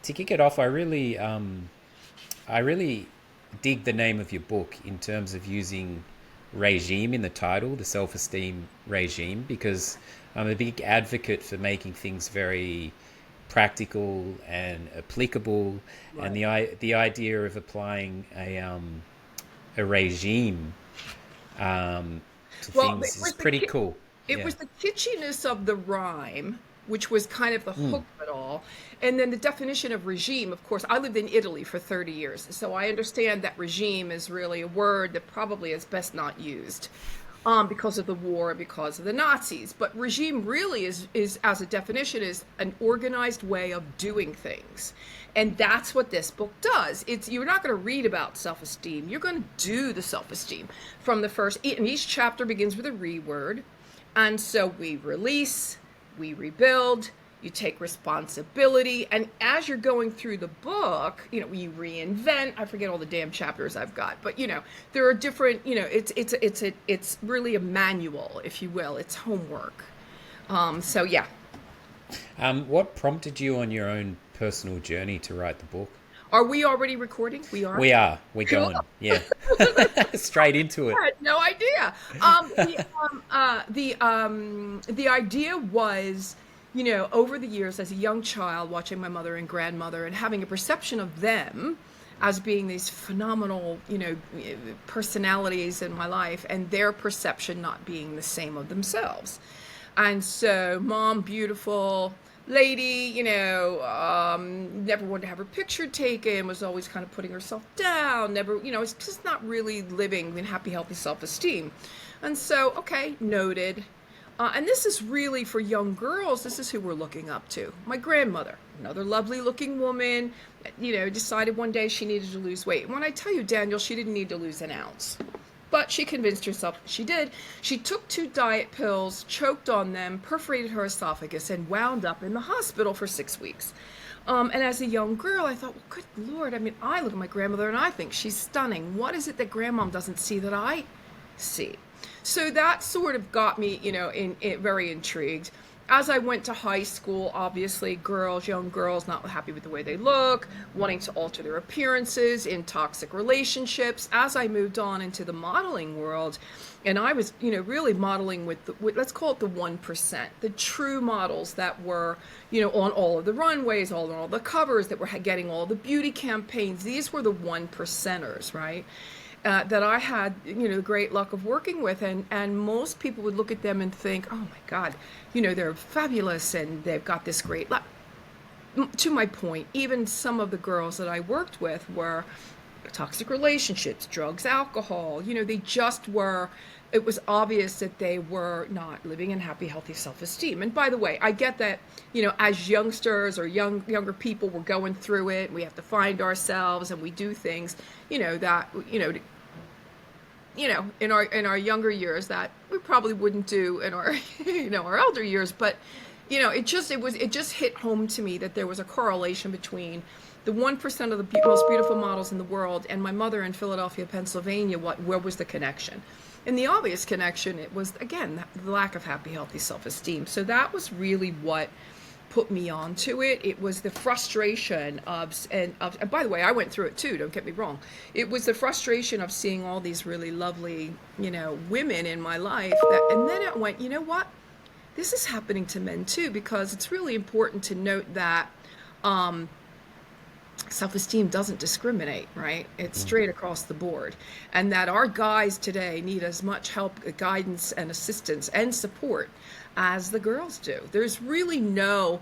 to kick it off, I really dig the name of your book in terms of using regime in the title, the self-esteem regime, because I'm a big advocate for making things very practical and applicable, and Right. the idea of applying a regime to Well, things is pretty cool. it Yeah. was the kitschiness of the rhyme, which was kind of the Mm. hook of it all. And then the definition of regime, of course, I lived in Italy for 30 years. So I understand that regime is really a word that probably is best not used because of the war, because of the Nazis. But regime really is, as a definition, is an organized way of doing things. And that's what this book does. It's you're not going to read about self-esteem. You're going to do the self-esteem from the first. And each chapter begins with a re-word, and so we release, we rebuild, you take responsibility. And as you're going through the book, you reinvent. I forget all the damn chapters I've got, but there are different, it's really a manual, if you will. It's homework. So yeah. What prompted you on your own personal journey to write the book? Are we already recording? We are. We are. We're Cool. going. Yeah. Straight into it. I had no idea. The idea was, over the years as a young child, watching my mother and grandmother and having a perception of them as being these phenomenal, personalities in my life, and their perception not being the same of themselves. And so, mom, beautiful lady, never wanted to have her picture taken, was always kind of putting herself down, never, it's just not really living in happy, healthy self-esteem. And so, okay, noted. And this is really for young girls, this is who we're looking up to. My grandmother, another lovely looking woman, decided one day she needed to lose weight. And when I tell you, Daniel, she didn't need to lose an ounce. But she convinced herself she did. She took 2 diet pills, choked on them, perforated her esophagus, and wound up in the hospital for 6 weeks. And as a young girl, I thought, well, good Lord. I mean, I look at my grandmother and I think she's stunning. What is it that grandmom doesn't see that I see? So that sort of got me, very intrigued. As I went to high school, obviously, young girls, not happy with the way they look, wanting to alter their appearances, in toxic relationships. As I moved on into the modeling world, and I was, really modeling with let's call it the 1%, the true models that were, on all of the runways, on all the covers, that were getting all the beauty campaigns. These were the 1%ers, right? That I had, the great luck of working with, and most people would look at them and think, oh my God, they're fabulous and they've got this great luck. To my point, even some of the girls that I worked with were toxic relationships, drugs, alcohol, they just were, it was obvious that they were not living in happy, healthy self-esteem. And by the way, I get that, as youngsters or younger people, we're going through it, we have to find ourselves and we do things, that, in our younger years that we probably wouldn't do in our, our elder years. But, it just hit home to me that there was a correlation between the 1% of the most beautiful models in the world and my mother in Philadelphia, Pennsylvania. Where was the connection? And the obvious connection, it was, again, the lack of happy, healthy self-esteem. So that was really what put me onto it. It was the frustration and by the way, I went through it too, don't get me wrong. It was the frustration of seeing all these really lovely, women in my life, and then I went, you know what? This is happening to men too, because it's really important to note that self-esteem doesn't discriminate, right? It's straight across the board. And that our guys today need as much help, guidance, and assistance and support as the girls do. There's no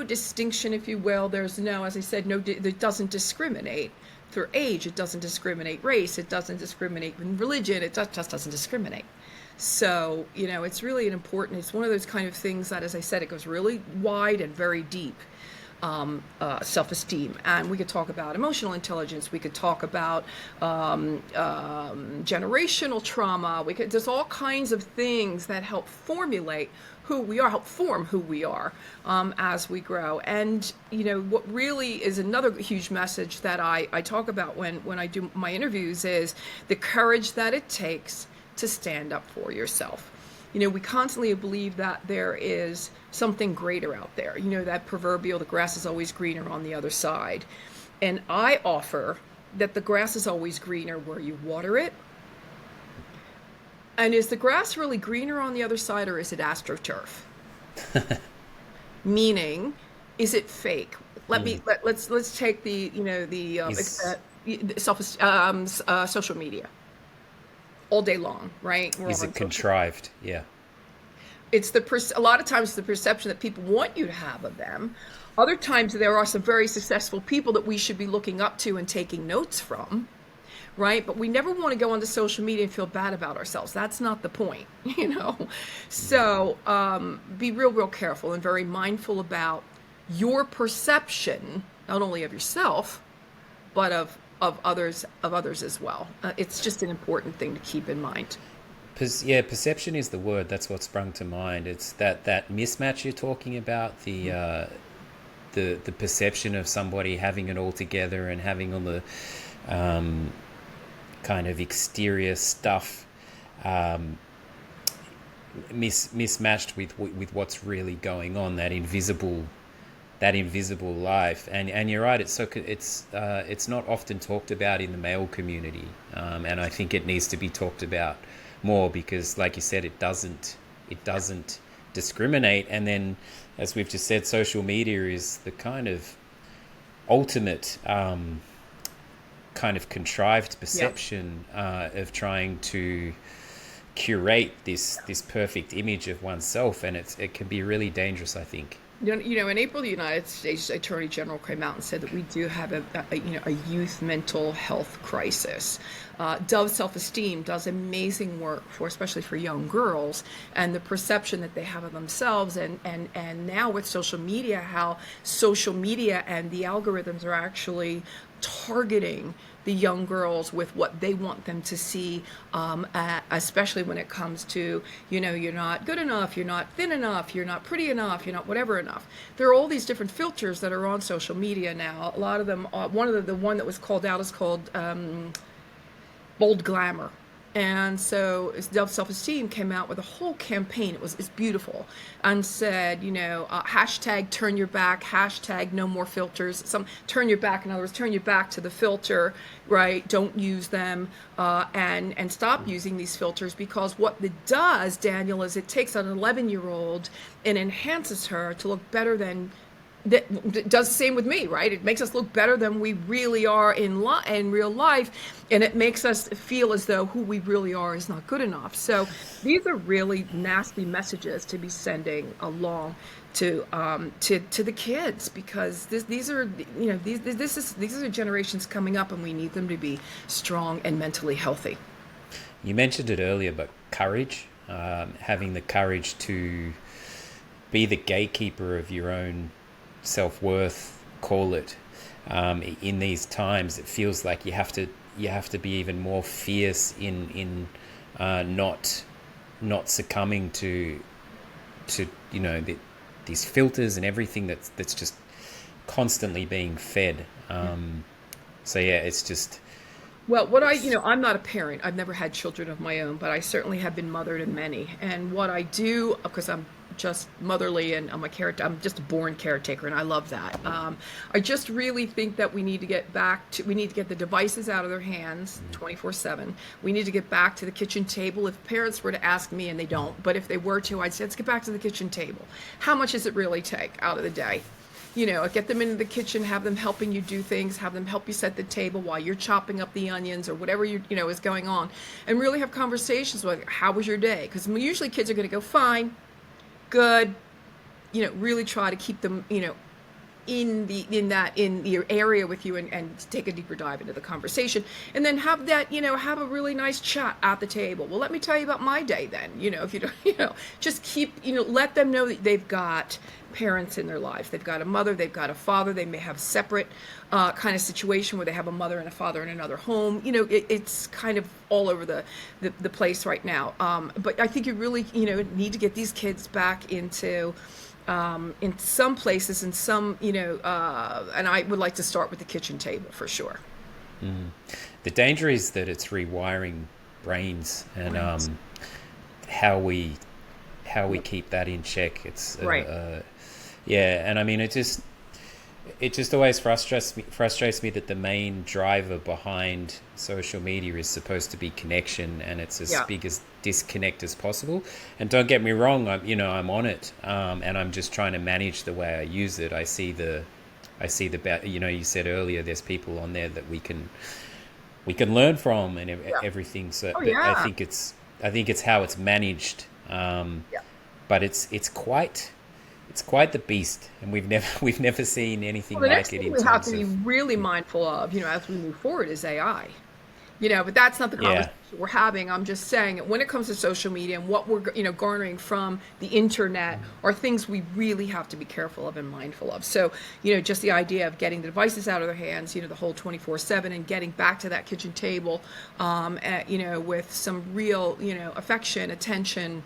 distinction, if you will. There's no, as I said, it doesn't discriminate through age. It doesn't discriminate race. It doesn't discriminate in religion. It just doesn't discriminate. So, it's really it's one of those kind of things that, as I said, it goes really wide and very deep. Self-esteem, and we could talk about emotional intelligence, we could talk about generational trauma, there's all kinds of things that help formulate who we are, help form who we are as we grow. And what really is another huge message that I talk about when I do my interviews is the courage that it takes to stand up for yourself. We constantly believe that there is something greater out there. That proverbial, the grass is always greener on the other side. And I offer that the grass is always greener where you water it. And is the grass really greener on the other side, or is it astroturf? Meaning, is it fake? Let's take social media all day long, right? Is it contrived? Yeah. It's a lot of times the perception that people want you to have of them. Other times there are some very successful people that we should be looking up to and taking notes from, right? But we never want to go onto social media and feel bad about ourselves. That's not the point, So be real careful and very mindful about your perception, not only of yourself, but of others as well. It's just an important thing to keep in mind. Perception is the word. That's what sprung to mind. It's that mismatch you're talking about, the perception of somebody having it all together and having all the kind of exterior stuff mismatched with what's really going on, that invisible life. And you're right, it's not often talked about in the male community, and I think it needs to be talked about more, because like you said, it doesn't discriminate. And then, as we've just said, social media is the kind of ultimate kind of contrived perception of trying to curate this perfect image of oneself, and it can be really dangerous, I think. In April, the United States Attorney General came out and said that we do have a youth mental health crisis. Dove Self-Esteem does amazing work especially for young girls, and the perception that they have of themselves, and now with social media, how social media and the algorithms are actually targeting the young girls with what they want them to see, especially when it comes to, you're not good enough, you're not thin enough, you're not pretty enough, you're not whatever enough. There are all these different filters that are on social media now. A lot of them, the one that was called out is called Bold Glamour. And so Dove Self-Esteem came out with a whole campaign. It's beautiful, and said, hashtag turn your back, hashtag no more filters. Turn your back, in other words, turn your back to the filter, right? Don't use them, and stop using these filters, because what it does, Daniel, is it takes an 11-year-old and enhances her to look better than. That does the same with me, right? It makes us look better than we really are in real life, and it makes us feel as though who we really are is not good enough. So these are really nasty messages to be sending along to the kids, because these are generations coming up, and we need them to be strong and mentally healthy. You mentioned it earlier, but courage, having the courage to be the gatekeeper of your own self-worth, call it. In these times, it feels like you have to be even more fierce in not succumbing to these filters and everything that's just constantly being fed. So yeah, it's just. Well, I'm not a parent. I've never had children of my own, but I certainly have been mothered in many. And what I do, because I'm just motherly and I'm I'm just a born caretaker, and I love that. I just really think that we need to get the devices out of their hands 24/7. We need to get back to the kitchen table. If parents were to ask me, and they don't, but if they were to, I'd say, let's get back to the kitchen table. How much does it really take out of the day? Get them into the kitchen, have them helping you do things, have them help you set the table while you're chopping up the onions or whatever is going on, and really have conversations like, how was your day? Because usually kids are going to go, fine, good. Really try to keep them, in your area with you, and take a deeper dive into the conversation, and then have that, have a really nice chat at the table. Well, let me tell you about my day then. If you don't, just keep, let them know that they've got parents in their lives. They've got a mother, they've got a father. They may have separate kind of situation where they have a mother and a father in another home. It's kind of all over the place right now. But I think you really, need to get these kids back into in some places, and some, and I would like to start with the kitchen table for sure. The danger is that it's rewiring brains, and how we how we keep that in check. It's Right. yeah, and I mean it just always frustrates me that the main driver behind social media is supposed to be connection, and it's as Yeah. big as disconnect as possible. And don't get me wrong, I'm on it, and I'm just trying to manage the way I use it. You said earlier, there's people on there that we can learn from and Yeah. everything. So, Oh but yeah. I think it's how it's managed. Yeah. But it's quite the beast, and we've never seen anything Well, the next like it thing in we have to terms be of. really mindful of, as we move forward, is AI. But that's not the Yeah. conversation we're having. I'm just saying when it comes to social media and what we're, garnering from the internet are things we really have to be careful of and mindful of. So, just the idea of getting the devices out of their hands, the whole 24/7, and getting back to that kitchen table, with some real, affection, attention,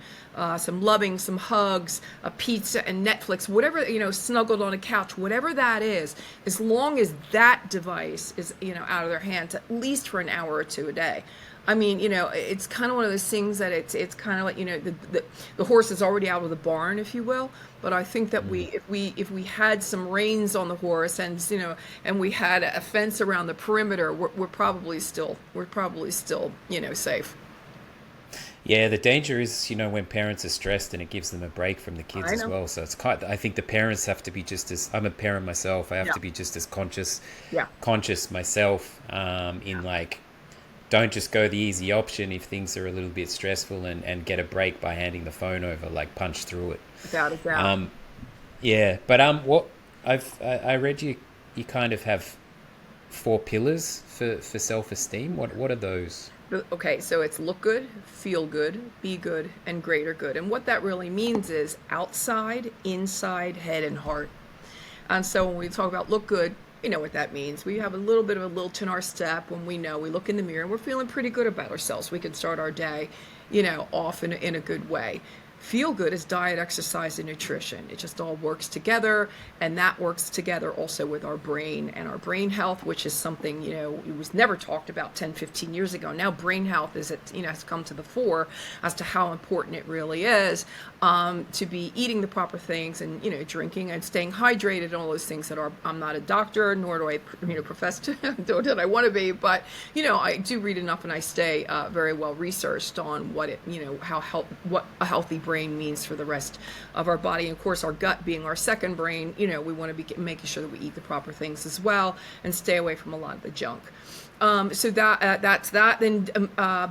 some loving, some hugs, a pizza and Netflix, whatever, snuggled on a couch, whatever that is, as long as that device is, out of their hands, at least for an hour or two a day. I mean, it's kind of one of those things that it's kind of like, the horse is already out of the barn, if you will. But I think that if we had some reins on the horse, and we had a fence around the perimeter, we're probably still safe. Yeah, the danger is, when parents are stressed, and it gives them a break from the kids I as know. well. So I think the parents have to be just as, I'm a parent myself, I have Yeah. to be just as Yeah. conscious myself, in like, don't just go the easy option if things are a little bit stressful, and get a break by handing the phone over, like punch through it. Without a doubt. Um, yeah, but what I read, you kind of have four pillars for self-esteem. What are those? Okay, so it's look good, feel good, be good, and greater good. And what that really means is outside, inside, head, and heart. And so when we talk about look good, you know what that means. We have a little bit of a lilt in our step when we look in the mirror and we're feeling pretty good about ourselves. We can start our day, off in a good way. Feel good is diet, exercise, and nutrition. It just all works together, and that works together also with our brain and our brain health, which is something, it was never talked about 10, 15 years ago. Now brain health has come to the fore as to how important it really is, to be eating the proper things and, drinking and staying hydrated and all those things that are, I'm not a doctor, nor do I, profess to, that I want to be, but, I do read enough and I stay very well researched on what what a healthy brain means for the rest of our body. And of course, our gut being our second brain, we want to be making sure that we eat the proper things as well and stay away from a lot of the junk. So that's that. Then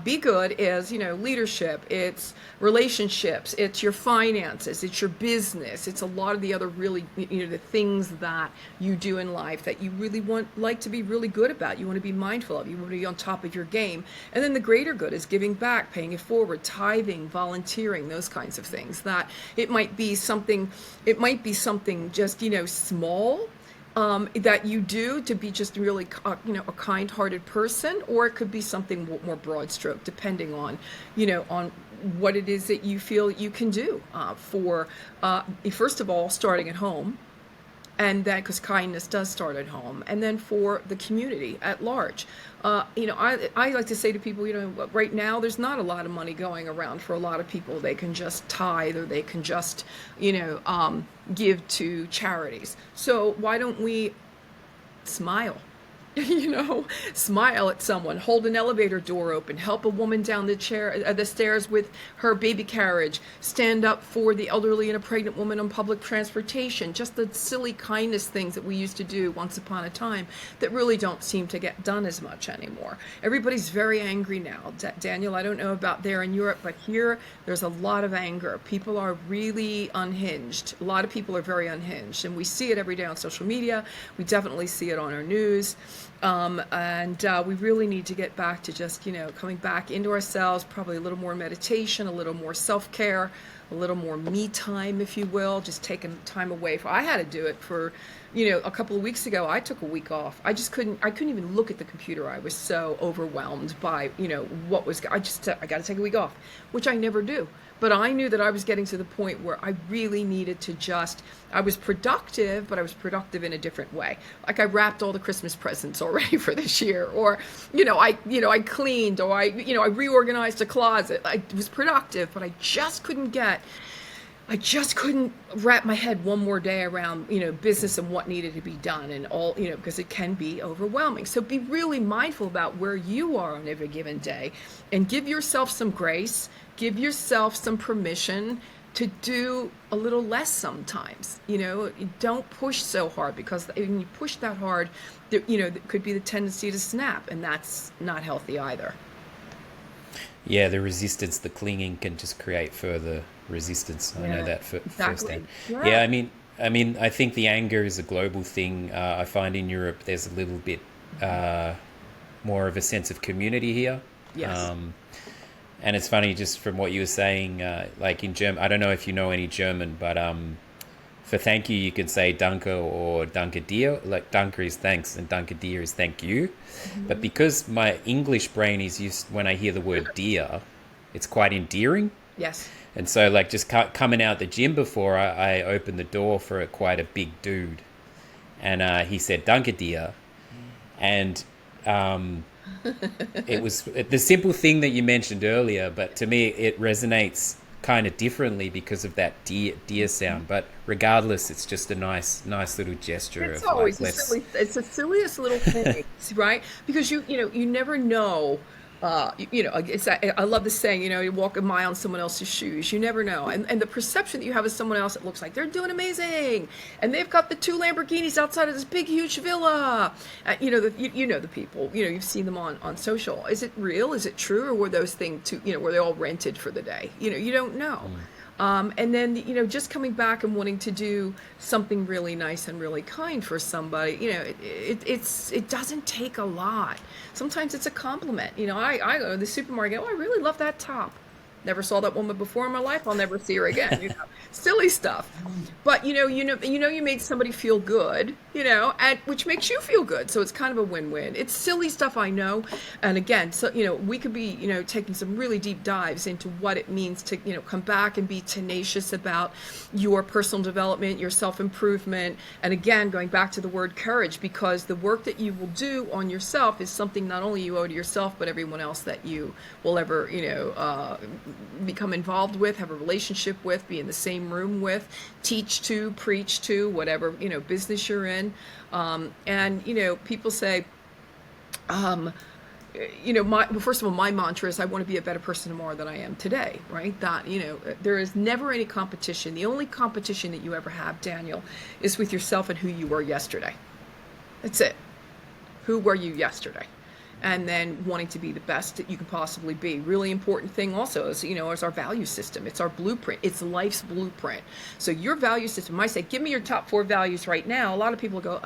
be good is leadership. It's relationships. It's your finances. It's your business. It's a lot of the other really the things that you do in life that you really like to be really good about. You want to be mindful of. You want to be on top of your game. And then the greater good is giving back, paying it forward, tithing, volunteering, those kinds of things. That it might be something. It might be something just small, that you do to be just really, a kind-hearted person, or it could be something more broad stroke, depending on, on what it is that you feel you can do, for, first of all, starting at home. And then, because kindness does start at home, and then for the community at large. I like to say to people, right now there's not a lot of money going around for a lot of people. They can just tithe, or they can just, give to charities. So why don't we smile? Smile at someone, hold an elevator door open, help a woman down the stairs with her baby carriage, stand up for the elderly and a pregnant woman on public transportation. Just the silly kindness things that we used to do once upon a time that really don't seem to get done as much anymore. Everybody's very angry now. Daniel, I don't know about there in Europe, but here there's a lot of anger. People are really unhinged. A lot of people are very unhinged, and we see it every day on social media. We definitely see it on our news. And we really need to get back to just, coming back into ourselves, probably a little more meditation, a little more self-care, a little more me time, if you will, just taking time away. I had to do it for, a couple of weeks ago. I took a week off. I couldn't even look at the computer. I was so overwhelmed by, I got to take a week off, which I never do. But I knew that I was getting to the point where I really needed to I was productive, but I was productive in a different way. Like I wrapped all the Christmas presents already for this year, or, I cleaned, or I reorganized a closet. I was productive, but I just couldn't get I just couldn't wrap my head one more day around, business and what needed to be done and all, because it can be overwhelming. So be really mindful about where you are on every given day and give yourself some grace, give yourself some permission to do a little less sometimes. Don't push so hard, because when you push that hard, there could be the tendency to snap, and that's not healthy either. Yeah, the resistance, the clinging can just create further resistance. I know Yeah, that exactly. firsthand. Yeah, Yeah. I think the anger is a global thing. I find in Europe there's a little bit more of a sense of community here. Yes. Um, and it's funny, just from what you were saying, like in German, I don't know if you know any German, but for thank you, you can say danke or danke dir. Like danke is thanks and danke dir is thank you. But Mhm. because my English brain is used, when I hear the word dear, it's quite endearing. Yes. And so, like, just coming out the gym before, I opened the door for quite a big dude. And he said, danke dir. And it was the simple thing that you mentioned earlier, but to me, it resonates kind of differently because of that dear sound. But regardless, it's just a nice little gesture It's of like, always let's. it's the silliest little thing, right? Because you never know. I love the saying, you walk a mile in someone else's shoes. You never know. And the perception that you have of someone else, it looks like they're doing amazing. And they've got the two Lamborghinis outside of this big, huge villa. You know the people, you've seen them on social. Is it real? Is it true? Or were those things were they all rented for the day? You don't know. And then, just coming back and wanting to do something really nice and really kind for somebody, it doesn't take a lot. Sometimes it's a compliment. I go to the supermarket, oh, I really love that top. Never saw that woman before in my life. I'll never see her again. Silly stuff. But you made somebody feel good, and which makes you feel good. So it's kind of a win-win. It's silly stuff, I know. And again, so we could be, taking some really deep dives into what it means to, come back and be tenacious about your personal development, your self-improvement, and again, going back to the word courage, because the work that you will do on yourself is something not only you owe to yourself, but everyone else that you will ever, become involved with, have a relationship with, be in the same room with, teach to, preach to, whatever, business you're in. And people say, well, first of all, my mantra is I want to be a better person tomorrow than I am today, right? That, there is never any competition. The only competition that you ever have, Daniel, is with yourself and who you were yesterday. That's it. Who were you yesterday? And then wanting to be the best that you can possibly be. Really important thing also is, is our value system. It's our blueprint. It's life's blueprint. So your value system, I say, give me your top 4 values right now. A lot of people go,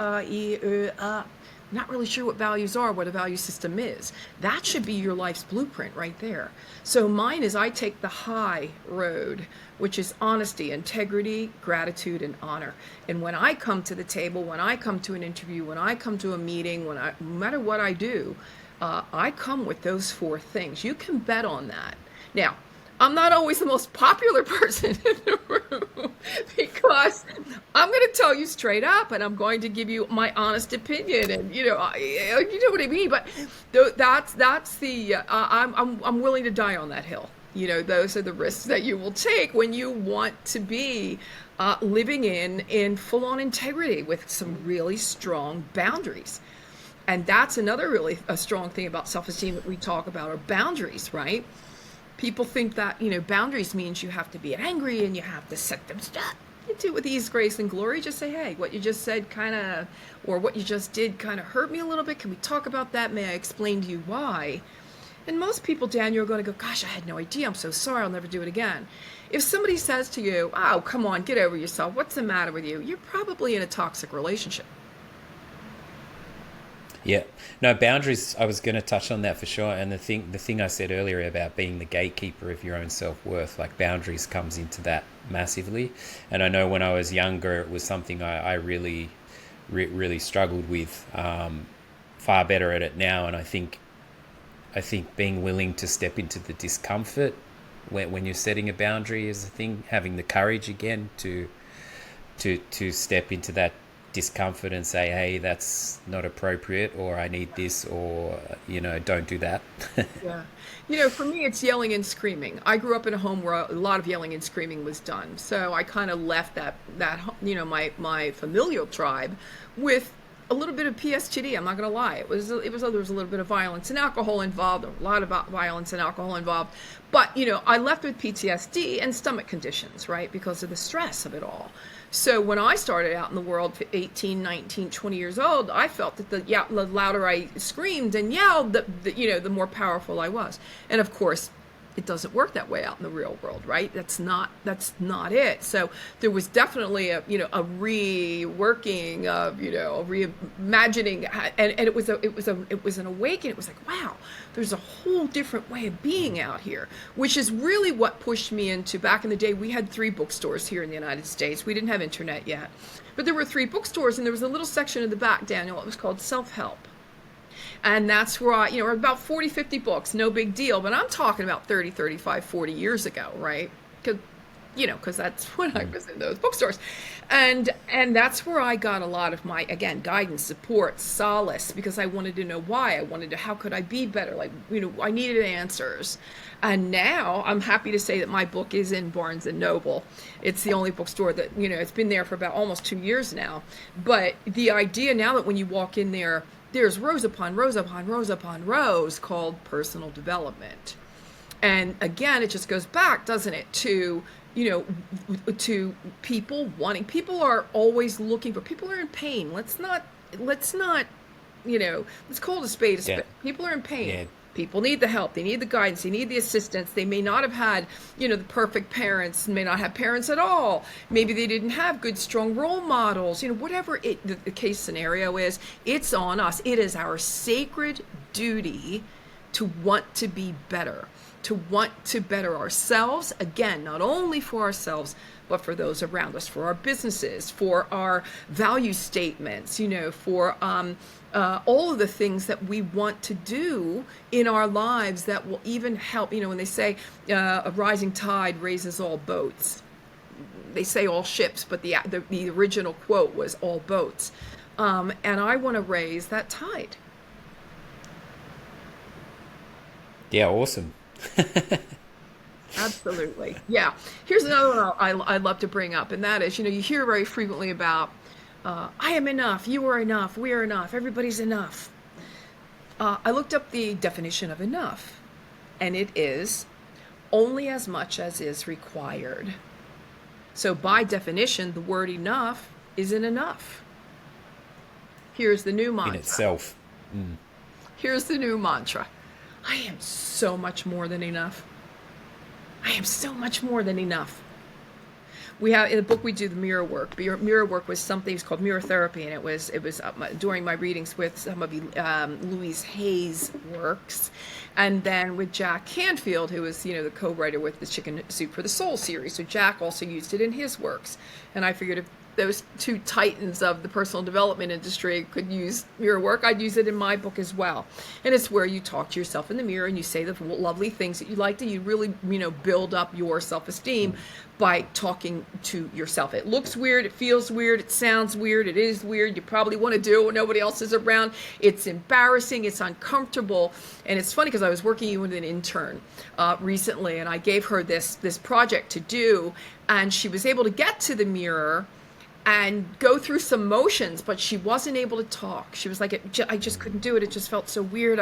not really sure what values are, what a value system is. That should be your life's blueprint right there. So mine is I take the high road, which is honesty, integrity, gratitude, and honor. And when I come to the table, when I come to an interview, when I come to a meeting, no matter what I do, I come with those 4 things. You can bet on that. Now, I'm not always the most popular person in the room because I'm going to tell you straight up, and I'm going to give you my honest opinion, and you know what I mean. But that's the I'm willing to die on that hill. Those are the risks that you will take when you want to be living in full-on integrity with some really strong boundaries. And that's another really a strong thing about self-esteem that we talk about are boundaries, right? People think that, boundaries means you have to be angry and you have to set them straight. You do it with ease, grace, and glory. Just say, hey, what you just said or what you just did kind of hurt me a little bit. Can we talk about that? May I explain to you why? And most people, Daniel, are going to go, gosh, I had no idea. I'm so sorry. I'll never do it again. If somebody says to you, oh, come on, get over yourself. What's the matter with you? You're probably in a toxic relationship. Yeah, no, boundaries. I was going to touch on that for sure. And the thing I said earlier about being the gatekeeper of your own self-worth, like boundaries comes into that massively. And I know when I was younger, it was something I really, really struggled with. Far better at it now, and I think being willing to step into the discomfort when you're setting a boundary is a thing. Having the courage again to step into that discomfort and say, hey, that's not appropriate, or I need this, or, don't do that. Yeah. For me, it's yelling and screaming. I grew up in a home where a lot of yelling and screaming was done. So I kind of left my familial tribe with a little bit of PSTD. I'm not going to lie. There was a little bit of violence and alcohol involved, a lot of violence and alcohol involved. But, I left with PTSD and stomach conditions, right? Because of the stress of it all. So when I started out in the world, 18, 19, 20 years old, I felt that the louder I screamed and yelled, the more powerful I was. And of course, it doesn't work that way out in the real world, right? That's not it. So there was definitely a reworking of, a reimagining, and it was an awakening. It was like, wow, there's a whole different way of being out here, which is really what pushed me into, back in the day, we had 3 bookstores here in the United States. We didn't have internet yet, but there were 3 bookstores, and there was a little section in the back, Daniel, it was called self-help. And that's where about 40, 50 books, no big deal. But I'm talking about 30, 35, 40 years ago, right? Because that's when I was in those bookstores. And that's where I got a lot of my, again, guidance, support, solace, because I wanted to know why. How could I be better? I needed answers. And now I'm happy to say that my book is in Barnes & Noble. It's the only bookstore that, it's been there for about almost 2 years now. But the idea now that when you walk in there, there's rows upon rows upon rows upon rows called personal development. And again, it just goes back, doesn't it, to people are always looking for, people are in pain. Let's not, let's call it a spade a spade. Yeah. People are in pain. Yeah. People need the help. They need the guidance. They need the assistance. They may not have had, the perfect parents, may not have parents at all. Maybe they didn't have good, strong role models. Whatever the case scenario is, it's on us. It is our sacred duty to want to be better, to want to better ourselves. Again, not only for ourselves, but for those around us, for our businesses, for our value statements, for all of the things that we want to do in our lives that will even help. When they say a rising tide raises all boats, they say all ships, but the original quote was all boats. And I want to raise that tide. Yeah, awesome. Absolutely. Yeah. Here's another one I love to bring up, and that is, you hear very frequently about, I am enough, you are enough, we are enough, everybody's enough. I looked up the definition of enough, and it is only as much as is required. So by definition, the word enough isn't enough. Here's the new mantra. In itself. Here's the new mantra. I am so much more than enough. I am so much more than enough. We have in the book we do the mirror work. Mirror work was something called mirror therapy, and it was during my readings with some of Louise Hay's works, and then with Jack Canfield, who was the co-writer with the Chicken Soup for the Soul series. So Jack also used it in his works, and I figured if those 2 titans of the personal development industry could use mirror work, I'd use it in my book as well. And it's where you talk to yourself in the mirror and you say the lovely things that you like to. You really, build up your self-esteem by talking to yourself. It looks weird, it feels weird, it sounds weird, it is weird. You probably want to do it when nobody else is around. It's embarrassing, it's uncomfortable. And it's funny because I was working with an intern recently, and I gave her this project to do, and she was able to get to the mirror and go through some motions, but she wasn't able to talk. She was like, I just couldn't do it. It just felt so weird.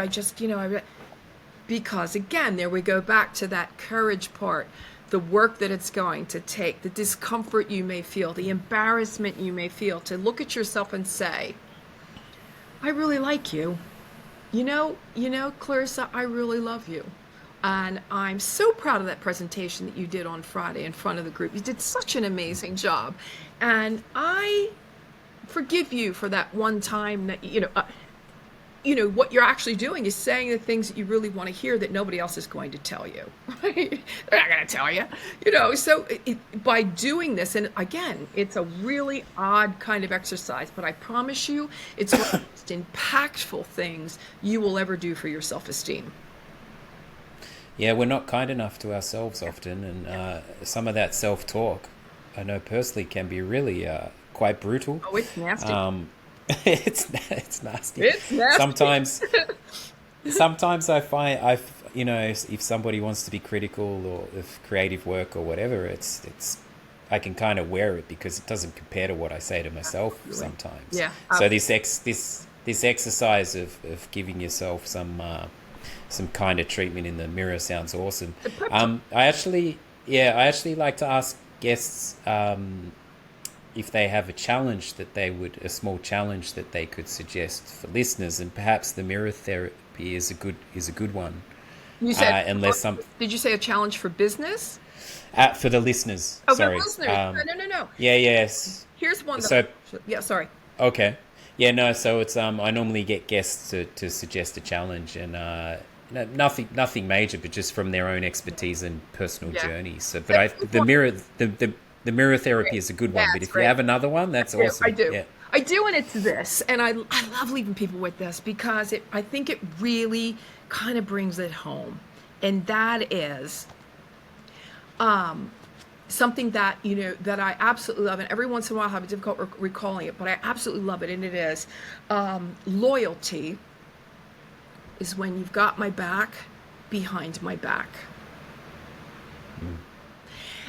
Because again, there we go back to that courage part, the work that it's going to take, the discomfort you may feel, the embarrassment you may feel, to look at yourself and say, I really like you. Clarissa, I really love you. And I'm so proud of that presentation that you did on Friday in front of the group. You did such an amazing job. And I forgive you for that one time that, what you're actually doing is saying the things that you really want to hear that nobody else is going to tell you, right? They're not going to tell you, so by doing this, and again, it's a really odd kind of exercise, but I promise you, it's one of the most impactful things you will ever do for your self-esteem. Yeah, we're not kind enough to ourselves often, and some of that self-talk, I know personally, can be really quite brutal. Oh, it's nasty. It's nasty. It's nasty. Sometimes I find if somebody wants to be critical or of creative work or whatever, it's I can kind of wear it because it doesn't compare to what I say to myself sometimes. Yeah. So this exercise of giving yourself some kind of treatment in the mirror sounds awesome. I actually like to ask guests if they have a small challenge that they could suggest for listeners, and perhaps the mirror therapy is a good one. You said, did you say a challenge for business? For the listeners. Oh, sorry. for listeners. No. Yeah, yes. Here's one. Yeah, sorry. Okay. Yeah, no. So it's I normally get guests to suggest a challenge, and nothing major, but just from their own expertise and personal journeys. So, but the mirror therapy is a good one. But if you have another one, that's awesome. I do. Yeah. I do, and it's this, and I love leaving people with this because I think it really kind of brings it home, and that is something that that I absolutely love, and every once in a while I have a difficult recalling it, but I absolutely love it, and it is loyalty is when you've got my back behind my back.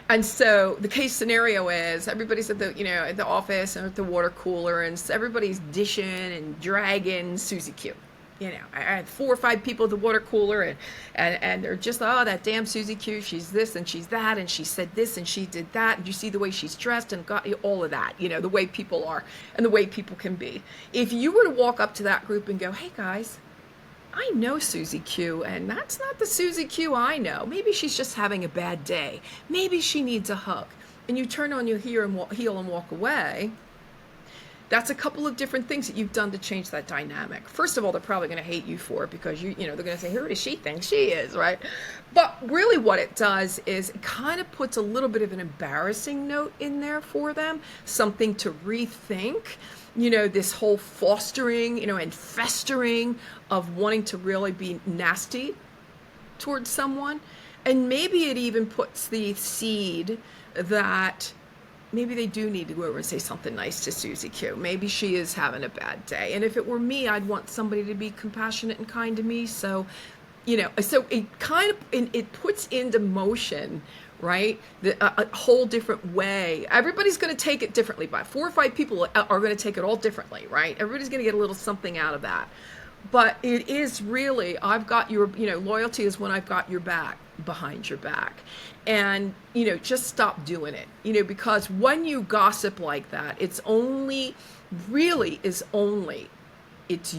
And so the case scenario is everybody's at the office and at the water cooler, and everybody's dishing and dragging Susie Q. I had 4 or 5 people at the water cooler, and they're just, oh, that damn Susie Q, she's this and she's that, and she said this and she did that, and you see the way she's dressed and got all of that, the way people are and the way people can be. If you were to walk up to that group and go, hey guys, I know Susie Q, and that's not the Susie Q I know. Maybe she's just having a bad day. Maybe she needs a hug. And you turn on your heel and walk away. That's a couple of different things that you've done to change that dynamic. First of all, they're probably going to hate you for it because they're going to say, who does she think she is, right? But really what it does is it kind of puts a little bit of an embarrassing note in there for them, something to rethink. This whole fostering, and festering of wanting to really be nasty towards someone. And maybe it even puts the seed that maybe they do need to go over and say something nice to Susie Q. Maybe she is having a bad day. And if it were me, I'd want somebody to be compassionate and kind to me. So, so it kind of, it puts into motion, right? A whole different way. Everybody's going to take it differently. 4 or 5 people are going to take it all differently, right? Everybody's going to get a little something out of that. But it is really, I've got your, loyalty is when I've got your back behind your back. And, just stop doing it, because when you gossip like that, it's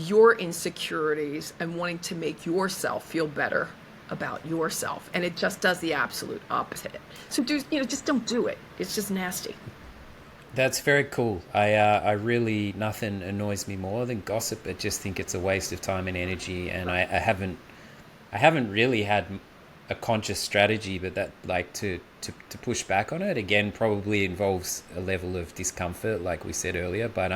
your insecurities and wanting to make yourself feel better about yourself, and it just does the absolute opposite. So just don't do it. It's just nasty. That's very cool. I really, nothing annoys me more than gossip. I just think it's a waste of time and energy, and I haven't really had a conscious strategy, but that to push back on it again probably involves a level of discomfort, like we said earlier. But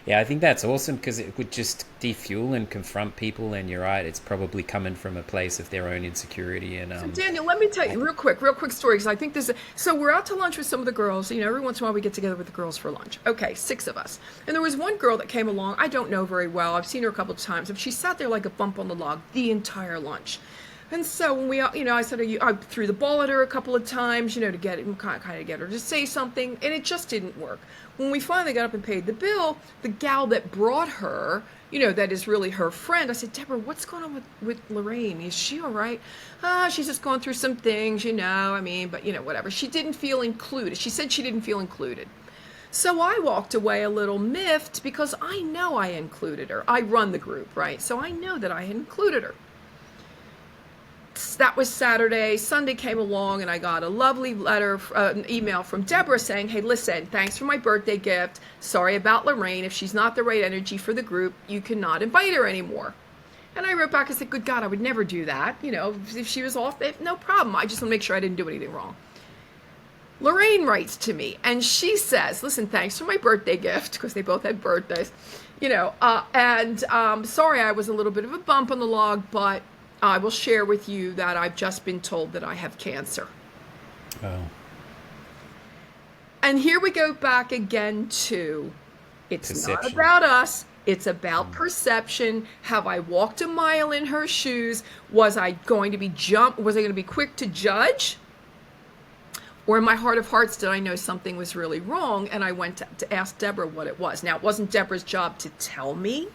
yeah, I think that's awesome because it would just defuel and confront people. And you're right, it's probably coming from a place of their own insecurity. And so Daniel, let me tell you real quick story, because I think this is, so we're out to lunch with some of the girls. Every once in a while we get together with the girls for lunch. Okay, 6 of us. And there was one girl that came along. I don't know very well. I've seen her a couple of times. And she sat there like a bump on the log the entire lunch. And so when we, I said, I threw the ball at her a couple of times, to get kind of get her to say something, and it just didn't work. When we finally got up and paid the bill, the gal that brought her, that is really her friend, I said, Deborah, what's going on with Lorraine? Is she all right? She's just going through some things, but whatever. She didn't feel included. She said she didn't feel included. So I walked away a little miffed because I know I included her. I run the group, right? So I know that I had included her. That was Saturday. Sunday came along and I got a lovely letter, an email from Deborah saying, hey, listen, thanks for my birthday gift. Sorry about Lorraine. If she's not the right energy for the group, you cannot invite her anymore. And I wrote back and said, good God, I would never do that. If she was off, no problem. I just want to make sure I didn't do anything wrong. Lorraine writes to me and she says, listen, thanks for my birthday gift, because they both had birthdays, sorry, I was a little bit of a bump on the log, but I will share with you that I've just been told that I have cancer. Oh. And here we go back again to, it's not Perception. about us. It's about perception. Have I walked a mile in her shoes? Was I going to be was I going to be quick to judge? Or in my heart of hearts, did I know something was really wrong? And I went to ask Deborah what it was. Now, it wasn't Deborah's job to tell me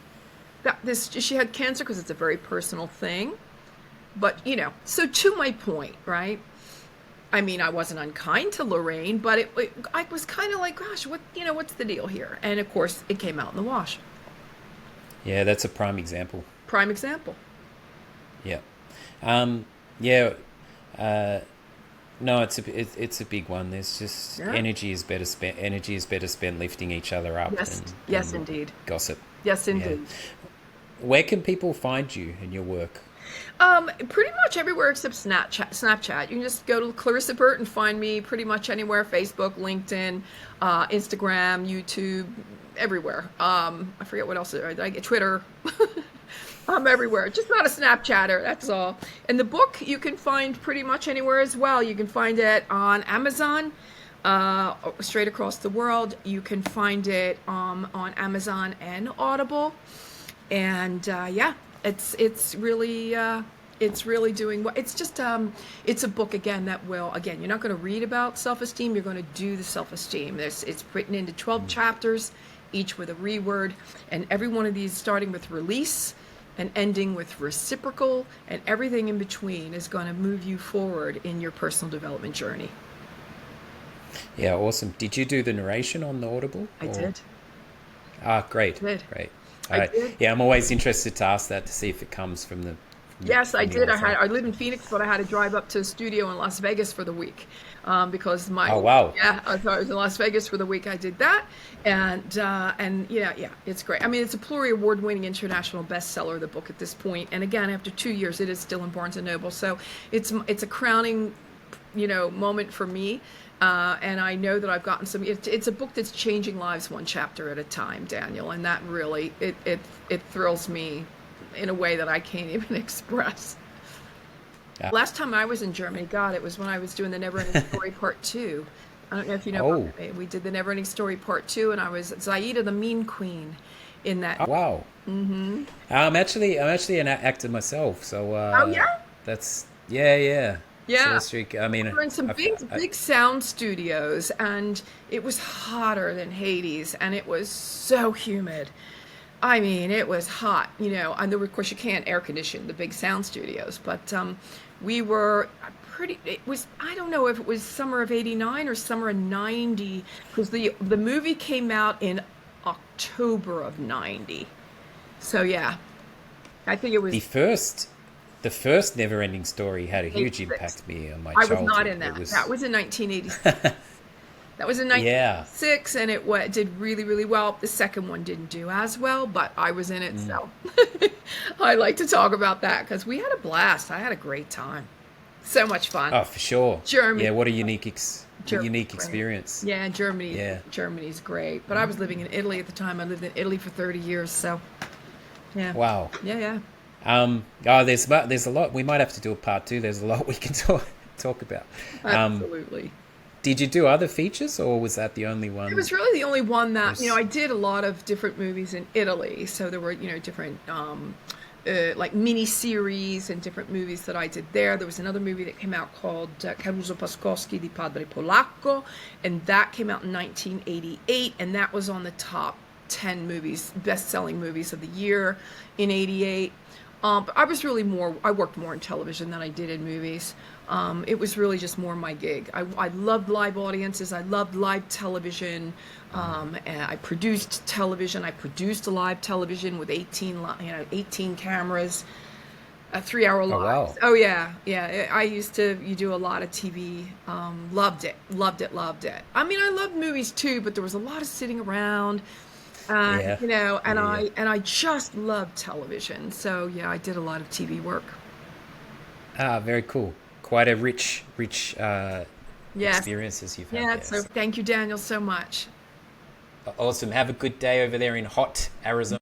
that she had cancer, because it's a very personal thing. But, so to my point, right? I mean, I wasn't unkind to Lorraine, but I was kind of like, gosh, what's the deal here? And of course, it came out in the wash. Yeah, that's a prime example. Prime example. Yeah. Yeah. No, it's a big one. There's just energy is better spent. Energy is better spent lifting each other up. Yes, indeed. Gossip. Yes, indeed. Yeah. Where can people find you and your work? Pretty much everywhere except Snapchat. You can just go to Clarissa Burt and find me pretty much anywhere. Facebook, LinkedIn, Instagram, YouTube, everywhere. I forget what else. I get Twitter. I'm everywhere. Just not a Snapchatter, that's all. And the book you can find pretty much anywhere as well. You can find it on Amazon, straight across the world. You can find it on Amazon and Audible. And it's really doing well. It's just it's a book again that will, again, you're not going to read about self-esteem, you're going to do the self-esteem. It's written into 12 chapters, each with a reword, and every one of these, starting with release and ending with reciprocal, and everything in between, is going to move you forward in your personal development journey. Yeah, awesome. Did you do the narration on the Audible? I did. Ah, great. I did. Great. I did. Yeah, I'm always interested to ask that, to see if it comes from the. Yes, I did. author. I live in Phoenix, but I had to drive up to a studio in Las Vegas for the week, because my. Oh wow. Yeah, I was in Las Vegas for the week. I did that, and yeah, it's great. I mean, it's a Plury award-winning international bestseller, the book, at this point. And again, after 2 years, it is still in Barnes and Noble. So it's a crowning, moment for me. And I know that I've gotten some. It's a book that's changing lives one chapter at a time, Daniel, and that really it thrills me in a way that I can't even express. Yeah. Last time I was in Germany, God, it was when I was doing the Neverending Story Part 2. I don't know if you know. Oh. We did the Neverending Story Part 2, and I was Zaida the Mean Queen in that. Oh, wow. Mm-hmm. I'm actually an actor myself, so. Oh yeah. That's yeah. Yeah, I mean, we were in some big sound studios, and it was hotter than Hades, and it was so humid. I mean, it was hot, and of course you can't air condition the big sound studios, but we were it was, I don't know if it was summer of '89 or summer of '90, because the movie came out in October of '90. So yeah, I think it was The first Neverending Story had a huge impact on my childhood. I was not in that. That was in 1986. That was in 1986, and it did really, really well. The second one didn't do as well, but I was in it, so I like to talk about that, because we had a blast. I had a great time. So much fun. Oh, for sure. Germany. Yeah, what a unique experience. Yeah, Germany. Yeah. Germany's great. But I was living in Italy at the time. I lived in Italy for 30 years, so yeah. Wow. Yeah. There's a lot. We might have to do a part 2. There's a lot we can talk about. Absolutely. Did you do other features, or was that the only one? It was really the only one that, I did a lot of different movies in Italy. So there were, different like mini series and different movies that I did there. There was another movie that came out called Caruso Pascoschi di Padre Polacco, and that came out in 1988, and that was on the top 10 best-selling movies of the year in '88. But I worked more in television than I did in movies. It was really just more my gig. I loved live audiences. I loved live television. And I produced television. I produced a live television with 18 cameras, 3-hour live. Oh, wow. Oh yeah. You do a lot of TV. Loved it. I mean, I loved movies too, but there was a lot of sitting around. I just love television. So yeah, I did a lot of TV work. Very cool. Quite a rich experiences you've had. Yeah, there. so thank you, Daniel, so much. Awesome. Have a good day over there in hot Arizona.